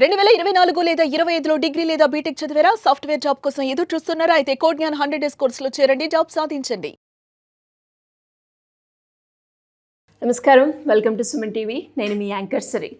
2024 లేదా 25లో డిగ్రీ లేదా బీటెక్ చదివారా? సాఫ్ట్‌వేర్ జాబ్ కోసం ఎదురు చూస్తున్నారా? అయితే కోడ్ జ్ఞాన్ 100 డేస్ కోర్సులో చేరండి, జాబ్ సాధించండి. నమస్కారం, వెల్కమ్ టు సుమన్ టీవీ. నేను మీ యాంకర్ సిరి.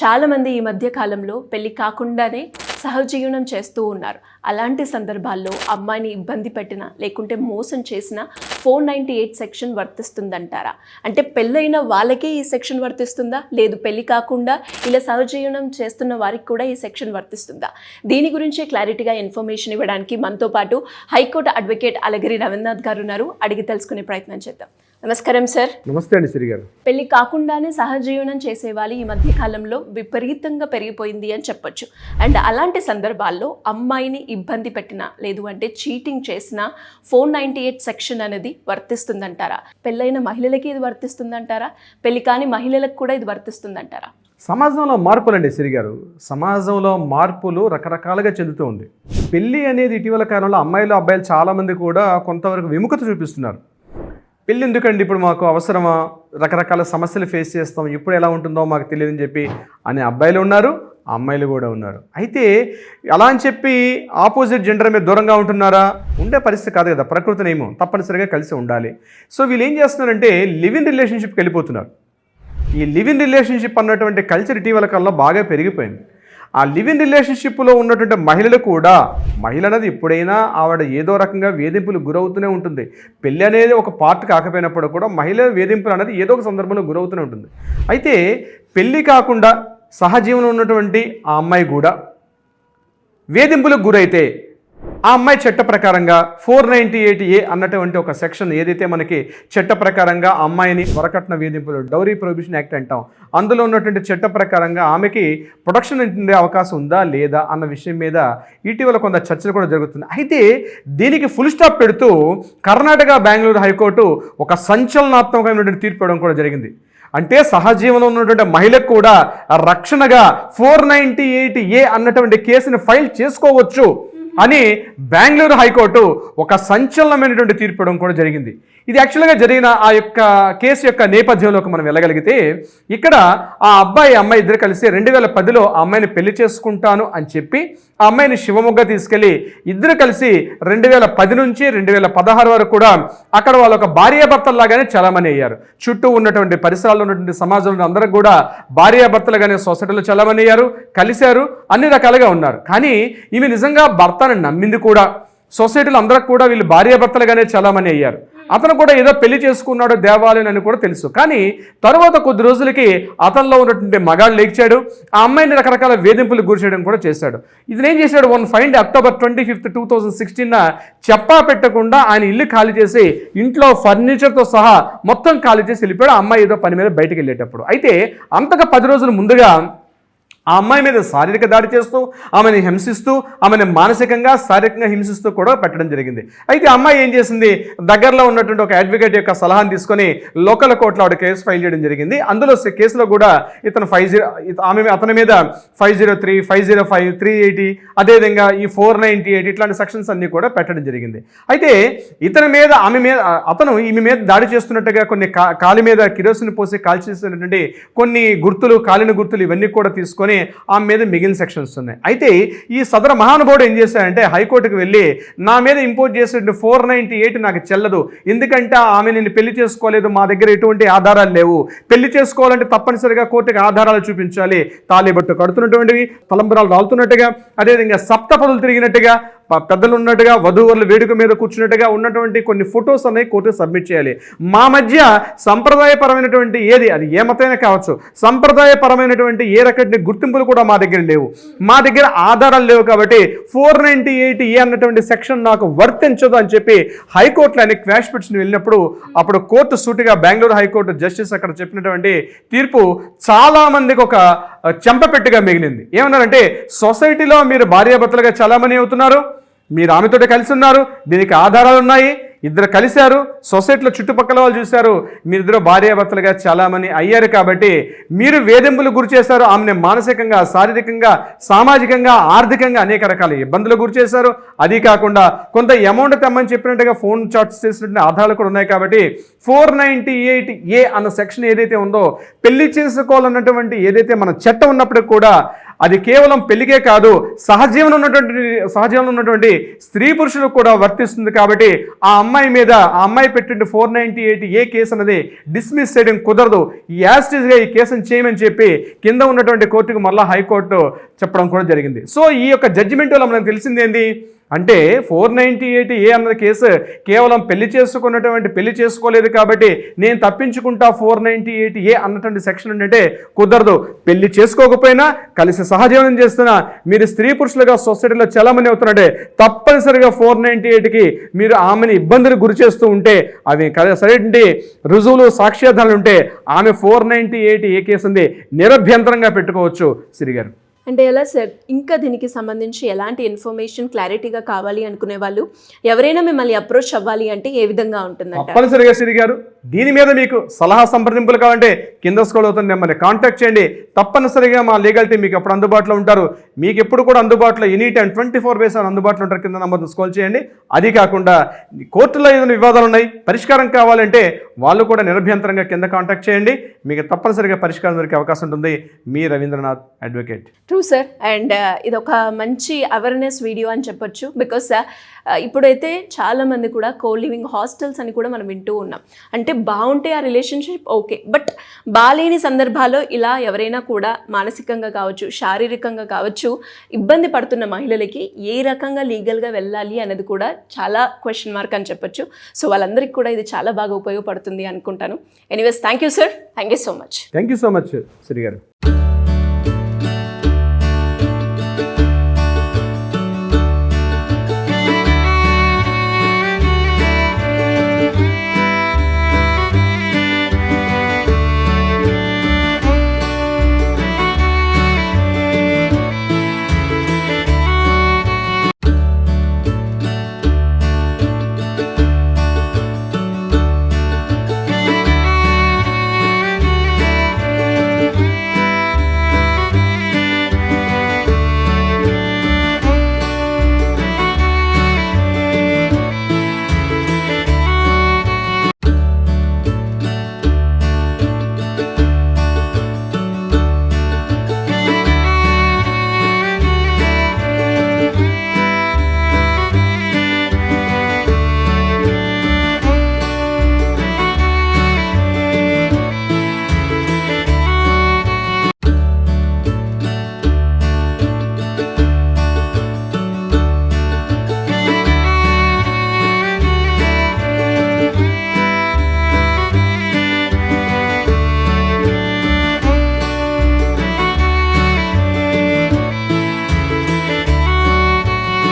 చాలామంది ఈ మధ్య కాలంలో పెళ్లి కాకుండానే సహజీవనం చేస్తూ ఉన్నారు. అలాంటి సందర్భాల్లో అమ్మాయిని ఇబ్బంది పెట్టిన లేకుంటే మోసం చేసిన 498 సెక్షన్ వర్తిస్తుందంటారా? అంటే పెళ్ళైన వాళ్ళకే ఈ సెక్షన్ వర్తిస్తుందా? లేదు పెళ్లి కాకుండా ఇలా సహజీవనం చేస్తున్న వారికి కూడా ఈ సెక్షన్ వర్తిస్తుందా? దీని గురించి క్లారిటీగా ఇన్ఫర్మేషన్ ఇవ్వడానికి మనతో పాటు హైకోర్టు అడ్వకేట్ అలగిరి రవీంద్రనాథ్ గారు ఉన్నారు. అడిగి తెలుసుకునే ప్రయత్నం చేద్దాం. నమస్కారం సార్. నమస్తే అండి సిరి గారు. పెళ్లి కాకుండానే సహజీవనం చేసేవాళ్ళు ఈ మధ్య కాలంలో విపరీతంగా పెరిగిపోయింది అని చెప్పొచ్చు. అండ్ అలాంటి సందర్భాల్లో అమ్మాయిని ఇబ్బంది పెట్టిన లేదు అంటే చీటింగ్ చేసిన 498 సెక్షన్ అనేది వర్తిస్తుందంటారా? పెళ్ళైన మహిళలకి ఇది వర్తిస్తుందంటారా? పెళ్లి కాని మహిళలకు కూడా ఇది వర్తిస్తుందంటారా? సమాజంలో మార్పులు అండి సిరి గారు. సమాజంలో మార్పులు రకరకాలుగా చెందుతూ ఉంది. పెళ్ళి అనేది ఇటీవల కాలంలో అమ్మాయిలు అబ్బాయిలు చాలామంది కూడా కొంతవరకు విముఖత చూపిస్తున్నారు. పెళ్ళి ఎందుకండి, ఇప్పుడు మాకు అవసరమా, రకరకాల సమస్యలు ఫేస్ చేస్తాం, ఇప్పుడు ఎలా ఉంటుందో మాకు తెలియదని చెప్పి అనే అబ్బాయిలు ఉన్నారు, అమ్మాయిలు కూడా ఉన్నారు. అయితే అలా అని చెప్పి ఆపోజిట్ జెండర్ మీద దూరంగా ఉంటున్నారా? ఉండే పరిస్థితి కాదు కదా, ప్రకృతి నియమం తప్పనిసరిగా కలిసి ఉండాలి. సో వీళ్ళు ఏం చేస్తున్నారంటే లివ్ ఇన్ రిలేషన్షిప్కి వెళ్ళిపోతున్నారు. ఈ లివ్ ఇన్ రిలేషన్షిప్ అన్నటువంటి కల్చర్ ఇటీవల కాలంలో బాగా పెరిగిపోయింది. ఆ లివ్ ఇన్ రిలేషన్షిప్లో ఉన్నటువంటి మహిళలు కూడా, మహిళ అనేది ఎప్పుడైనా ఆవిడ ఏదో రకంగా వేధింపులు గురవుతూనే ఉంటుంది. పెళ్ళి అనేది ఒక పార్ట్ కాకపోయినప్పుడు కూడా మహిళ వేధింపులు అనేది ఏదో ఒక సందర్భంలో గురవుతూనే ఉంటుంది. అయితే పెళ్ళి కాకుండా సహజీవనం ఉన్నటువంటి ఆ అమ్మాయి కూడా వేధింపులకు గురైతే ఆ అమ్మాయి చట్ట ప్రకారంగా 498A అన్నటువంటి ఒక సెక్షన్ ఏదైతే మనకి చట్ట ప్రకారంగా అమ్మాయిని వరకట్న వేధింపులు, డౌరీ ప్రొహిబిషన్ యాక్ట్ అంటాం, అందులో ఉన్నటువంటి చట్ట ప్రకారంగా ఆమెకి ప్రొటెక్షన్ ఉండే అవకాశం ఉందా లేదా అన్న విషయం మీద ఇటీవల కొంత చర్చలు కూడా జరుగుతుంది. అయితే దీనికి ఫుల్ స్టాప్ పెడుతూ కర్ణాటక బెంగళూరు హైకోర్టు ఒక సంచలనాత్మకమైనటువంటి తీర్పు ఇవ్వడం కూడా జరిగింది. అంటే సహజీవనంలో ఉన్నటువంటి మహిళకు కూడా రక్షణగా 498A అన్నటువంటి కేసుని ఫైల్ చేసుకోవచ్చు అని బెంగళూరు హైకోర్టు ఒక సంచలనమైనటువంటి తీర్పు ఇవ్వడం కూడా జరిగింది. ఇది యాక్చువల్గా జరిగిన ఆ యొక్క కేసు యొక్క నేపథ్యంలోకి మనం వెళ్ళగలిగితే, ఇక్కడ ఆ అమ్మాయి ఇద్దరు కలిసి 2010లో ఆ అమ్మాయిని పెళ్లి చేసుకుంటాను అని చెప్పి ఆ అమ్మాయిని శివమొగ్గ తీసుకెళ్ళి ఇద్దరు కలిసి 2010 నుంచి 2016 వరకు కూడా అక్కడ వాళ్ళ ఒక భార్యాభర్తల్లాగానే చలామణి అయ్యారు. చుట్టూ ఉన్నటువంటి పరిసరాల్లో ఉన్నటువంటి సమాజంలో అందరూ కూడా భార్యాభర్తలుగానే సొసైటీలో చలామణి అయ్యారు, కలిశారు, అన్ని రకాలుగా ఉన్నారు. కానీ ఈమె నిజంగా భర్తను నమ్మింది కూడా. సొసైటీలో అందరికి కూడా వీళ్ళు భార్యాభర్తలుగానే చలామణి అయ్యారు. అతను కూడా ఏదో పెళ్లి చేసుకున్నాడు దేవాలయం అని కూడా తెలుసు. కానీ తర్వాత కొద్ది రోజులకి అతనిలో ఉన్నటువంటి మగాడు లేచాడు, ఆ అమ్మాయిని రకరకాల వేధింపులు గురి చేయడం కూడా చేశాడు. ఇది ఏం చేశాడు, అక్టోబర్ 25, 2016 చెప్పా పెట్టకుండా ఆయన ఇల్లు ఖాళీ చేసి ఇంట్లో ఫర్నిచర్తో సహా మొత్తం ఖాళీ చేసి వెళ్ళిపోయాడు, ఆ అమ్మాయి ఏదో పని మీద బయటకు వెళ్ళేటప్పుడు. అయితే అంతగా 10 రోజుల ముందుగా ఆ అమ్మాయి మీద శారీరక దాడి చేస్తూ, ఆమెను హింసిస్తూ, ఆమెను మానసికంగా శారీరకంగా హింసిస్తూ కూడా పెట్టడం జరిగింది. అయితే అమ్మాయి ఏం చేసింది, దగ్గరలో ఉన్నటువంటి ఒక అడ్వకేట్ యొక్క సలహాను తీసుకొని లోకల్ కోర్టులో ఆవిడ కేసు ఫైల్ చేయడం జరిగింది. అందులో కేసులో కూడా అతని మీద 503, 505, 380, అదేవిధంగా ఈ 498 ఇట్లాంటి సెక్షన్స్ అన్ని కూడా పెట్టడం జరిగింది. అయితే అతను ఈమె మీద దాడి చేస్తున్నట్టుగా కొన్ని కాలి మీద కిరోసిన్ పోసి కాల్చేసినటువంటి కొన్ని గుర్తులు, కాలిన గుర్తులు ఇవన్నీ కూడా తీసుకొని ఆమె మీద మిగిలిన సెక్షన్స్ ఉన్నాయి. అయితే ఈ సదర మహానుభావుడు ఏం చేశాడంటే హైకోర్టుకు వెళ్ళి నా మీద ఇంపోజ్ చేసిన 498 నాకు చెల్లదు, ఎందుకంటే ఆమె నేను పెళ్లి చేసుకోలేదు, మా దగ్గర ఎటువంటి ఆధారాలు లేవు, పెళ్లి చేసుకోవాలంటే తప్పనిసరిగా కోర్టుకి ఆధారాలు చూపించాలి, తాళిబట్టు కడుతున్నటువంటివి, తలంబరాలు రాలుతున్నట్టుగా, అదేవిధంగా సప్తపదులు తిరిగినట్టుగా, పెద్దలు ఉన్నట్టుగా, వధూవరులు వేడుక మీద కూర్చున్నట్టుగా ఉన్నటువంటి కొన్ని ఫొటోస్ అనేవి కోర్టుకు సబ్మిట్ చేయాలి. మా మధ్య సంప్రదాయపరమైనటువంటి ఏది, అది ఏ మతమైనా కావచ్చు, సంప్రదాయపరమైనటువంటి ఏ రకమైన గుర్తింపులు కూడా మా దగ్గర లేవు, మా దగ్గర ఆధారాలు లేవు, కాబట్టి 498A అన్నటువంటి సెక్షన్ నాకు వర్తించదు అని చెప్పి హైకోర్టులో ఆయన క్వాష్ పిటిషన్ వెళ్ళినప్పుడు అప్పుడు కోర్టు సూటిగా బెంగళూరు హైకోర్టు జస్టిస్ అక్కడ చెప్పినటువంటి తీర్పు చాలా మందికి ఒక చెంపపెట్టుగా మిగిలింది. ఏమన్నారంటే, సొసైటీలో మీరు భార్యాభర్తలుగా చలామణి అవుతున్నారు, మీరు ఆమెతోటి కలిసి ఉన్నారు, దీనికి ఆధారాలు ఉన్నాయి, ఇద్దరు కలిశారు, సొసైటీలో చుట్టుపక్కల వాళ్ళు చూశారు, మీరిద్దరు భార్యాభర్తలుగా చాలామంది అయ్యారు, కాబట్టి మీరు వేధింపులు గురి చేశారు, ఆమెను మానసికంగా, శారీరకంగా, సామాజికంగా, ఆర్థికంగా అనేక రకాల ఇబ్బందులు గురి చేశారు. అది కాకుండా కొంత అమౌంట్ తెమ్మని చెప్పినట్టుగా ఫోన్ చాట్స్ చేసినటువంటి ఆధారాలు కూడా ఉన్నాయి. కాబట్టి 498A అన్న సెక్షన్ ఏదైతే ఉందో, పెళ్లి చేసుకోవాలన్నటువంటి ఏదైతే మన చట్టం ఉన్నప్పటికీ కూడా అది కేవలం పెళ్లికే కాదు, సహజీవనం ఉన్నటువంటి స్త్రీ పురుషులకు కూడా వర్తిస్తుంది. కాబట్టి ఆ అమ్మాయి మీద ఆ అమ్మాయి పెట్టిన 498A కేసు అనేది డిస్మిస్ చేయడం కుదరదు. యాస్టిజ్గా ఈ కేసును చేయమని చెప్పి కింద ఉన్నటువంటి కోర్టుకు మళ్ళీ హైకోర్టు చెప్పడం కూడా జరిగింది. సో ఈ యొక్క జడ్జిమెంట్ వల్ల మనకు తెలిసింది ఏంటి అంటే 498A అన్నది కేసు కేవలం పెళ్లి చేసుకోలేదు కాబట్టి నేను తప్పించుకుంటా 498A అన్నటువంటి సెక్షన్ ఏంటంటే కుదరదు. పెళ్లి చేసుకోకపోయినా కలిసి సహజీవనం చేస్తున్నా మీరు స్త్రీ పురుషులుగా సొసైటీలో చాలామంది అవుతున్నారంటే తప్పనిసరిగా 498కి మీరు ఆమెను ఇబ్బందులు గురి చేస్తూ ఉంటే అవి సరైనటువంటి రుజువులు సాక్ష్యాధారాలు ఉంటే ఆమె 498A కేసు ఉంది నిరభ్యంతరంగా పెట్టుకోవచ్చు. శ్రీగారు అంటే ఎలా సార్, ఇంకా దీనికి సంబంధించి ఎలాంటి ఇన్ఫర్మేషన్ క్లారిటీగా కావాలి అనుకునే వాళ్ళు ఎవరైనా మిమ్మల్ని అప్రోచ్ అవ్వాలి అంటే ఏ విధంగా ఉంటుందంట? తప్పనిసరిగా శ్రీ గారు దీని మీద మీకు సలహా సంప్రదింపులు కావాలంటే కింద స్క్రోల్ అవుతుంది నెంబర్ని కాంటాక్ట్ చేయండి. తప్పనిసరిగా మా లీగల్ టీం మీకు ఎప్పుడు అందుబాటులో ఉంటారు. మీకు ఎప్పుడు కూడా అందుబాటులో ఎనీ టైం 24/7 అందుబాటులో ఉంటారు. కింద నెంబర్ని స్క్రోల్ చేయండి. అది కాకుండా కోర్టులో ఏదైనా వివాదాలు ఉన్నాయి, పరిష్కారం కావాలంటే వాళ్ళు కూడా నిరభ్యంతరంగా కింద కాంటాక్ట్ చేయండి. మీకు తప్పనిసరిగా పరిష్కారం దొరికే అవకాశం ఉంటుంది. మీ Ravindranath advocate. True sir. And ఇది ఒక మంచి అవేర్నెస్ వీడియో అని చెప్పొచ్చు. బికాస్ ఇప్పుడైతే చాలామంది కూడా కో లివింగ్ హాస్టల్స్ అని కూడా మనం వింటూ ఉన్నాం. అంటే బాగుంటే ఆ రిలేషన్షిప్ ఓకే, బట్ బాలేని సందర్భాల్లో ఇలా ఎవరైనా కూడా మానసికంగా కావచ్చు, శారీరకంగా కావచ్చు ఇబ్బంది పడుతున్న మహిళలకి ఏ రకంగా లీగల్గా వెళ్ళాలి అనేది కూడా చాలా క్వశ్చన్ మార్క్ అని చెప్పొచ్చు. సో వాళ్ళందరికీ కూడా ఇది చాలా బాగా ఉపయోగపడుతుంది అనుకుంటాను. Anyways thank you sir, thank you so much. Thank you so much Sri గారు.